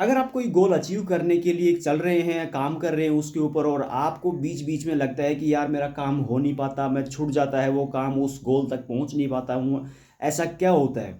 अगर आप कोई गोल अचीव करने के लिए चल रहे हैं, काम कर रहे हैं उसके ऊपर और आपको बीच-बीच में लगता है कि यार मेरा काम हो नहीं पाता, मैं छूट जाता है वो काम, उस गोल तक पहुँच नहीं पाता हूँ, ऐसा क्या होता है?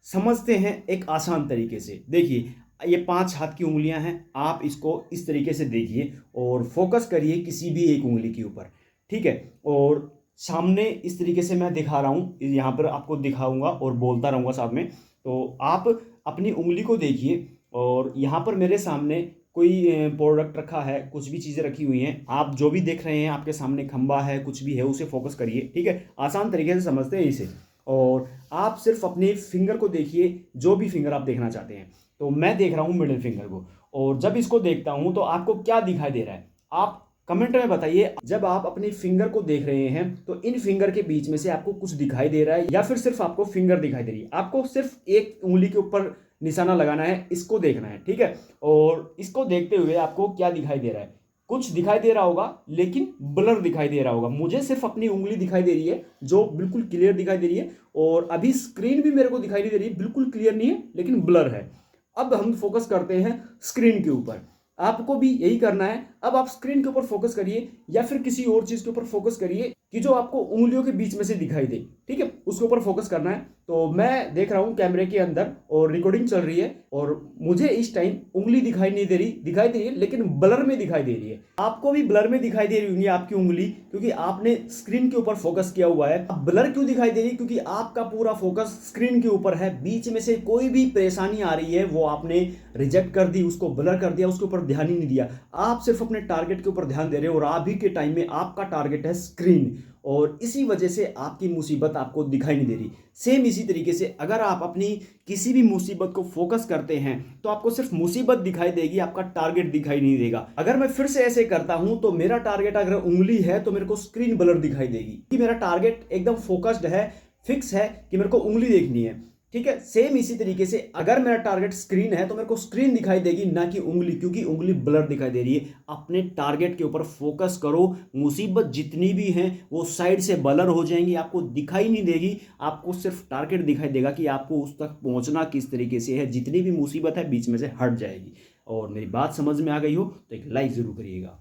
समझते हैं एक आसान तरीके से। देखिए, ये 5 हाथ की उँगलियाँ हैं, आप इसको इस तरीके से देखिए और फ़ोकस करिए किसी भी एक उँगली के ऊपर, ठीक है? और सामने इस तरीके से मैं दिखा रहा हूँ, यहाँ पर आपको दिखाऊँगा और बोलता रहूँगा साथ में। तो आप अपनी उँगली को देखिए और यहाँ पर मेरे सामने कोई प्रोडक्ट रखा है, कुछ भी चीज़ें रखी हुई हैं। आप जो भी देख रहे हैं, आपके सामने खंबा है, कुछ भी है, उसे फ़ोकस करिए, ठीक है? आसान तरीके से समझते हैं इसे। और आप सिर्फ़ अपने फिंगर को देखिए, जो भी फिंगर आप देखना चाहते हैं। तो मैं देख रहा हूँ मिडल फिंगर को और जब इसको देखता हूँ, तो आपको क्या दिखाई दे रहा है? आप कमेंट में बताइए, जब आप अपने फिंगर को देख रहे हैं, तो इन फिंगर के बीच में से आपको कुछ दिखाई दे रहा है या फिर सिर्फ़ आपको फिंगर दिखाई दे रही है? आपको सिर्फ़ एक उँगली के ऊपर निशाना लगाना है, इसको देखना है, ठीक है? और इसको देखते हुए आपको क्या दिखाई दे रहा है? कुछ दिखाई दे रहा होगा, लेकिन ब्लर दिखाई दे रहा होगा। मुझे सिर्फ़ अपनी उँगली दिखाई दे रही है, जो बिल्कुल क्लियर दिखाई दे रही है और अभी स्क्रीन भी मेरे को दिखाई नहीं दे रही है, बिल्कुल क्लियर नहीं है, लेकिन ब्लर है। अब हम फ़ोकस करते हैं स्क्रीन के ऊपर। आपको भी यही करना है। अब आप स्क्रीन के ऊपर फ़ोकस करिए या फिर किसी और चीज़ के ऊपर फ़ोकस करिए कि जो आपको उँगलियों के बीच में से दिखाई दे, ठीक है? उसके ऊपर फ़ोकस करना है। तो मैं देख रहा हूँ कैमरे के अंदर और रिकॉर्डिंग चल रही है और मुझे इस टाइम उँगली दिखाई नहीं दे रही, दिखाई दे रही है लेकिन ब्लर में दिखाई दे रही है। आपको भी ब्लर में दिखाई दे रही होंगी आपकी उँगली, क्योंकि आपने स्क्रीन के ऊपर फ़ोकस किया हुआ है। अब ब्लर क्यों दिखाई दे रही है? क्योंकि आपका पूरा फ़ोकस स्क्रीन के ऊपर है। बीच में से कोई भी परेशानी आ रही है, वो आपने रिजेक्ट कर दी, उसको ब्लर कर दिया, उसके ऊपर ध्यान ही नहीं दिया। आप सिर्फ़ अपने टारगेट के ऊपर ध्यान दे रहे हो और अभी के टाइम में आपका टारगेट है स्क्रीन और इसी वजह से आपकी मुसीबत आपको दिखाई नहीं दे रही। सेम इसी तरीके से अगर आप अपनी किसी भी मुसीबत को फ़ोकस करते हैं, तो आपको सिर्फ़ मुसीबत दिखाई देगी, आपका टारगेट दिखाई नहीं देगा। अगर मैं फिर से ऐसे करता हूँ, तो मेरा टारगेट अगर उँगली है, तो मेरे को स्क्रीन ब्लर दिखाई देगी कि मेरा टारगेट एकदम फ़ोकस्ड है, फिक्स है कि मेरे को उँगली देखनी है। ठीक है? सेम इसी तरीके से अगर मेरा टारगेट स्क्रीन है, तो मेरे को स्क्रीन दिखाई देगी, ना कि उँगली, क्योंकि उँगली ब्लर दिखाई दे रही है। अपने टारगेट के ऊपर फ़ोकस करो, मुसीबत जितनी भी हैं, वो साइड से ब्लर हो जाएँगी, आपको दिखाई नहीं देगी। आपको सिर्फ़ टारगेट दिखाई देगा कि आपको उस तक पहुँचना किस तरीके से है, जितनी भी मुसीबत है, बीच में से हट जाएगी। और मेरी बात समझ में आ गई हो, तो एक लाइक ज़रूर करिएगा।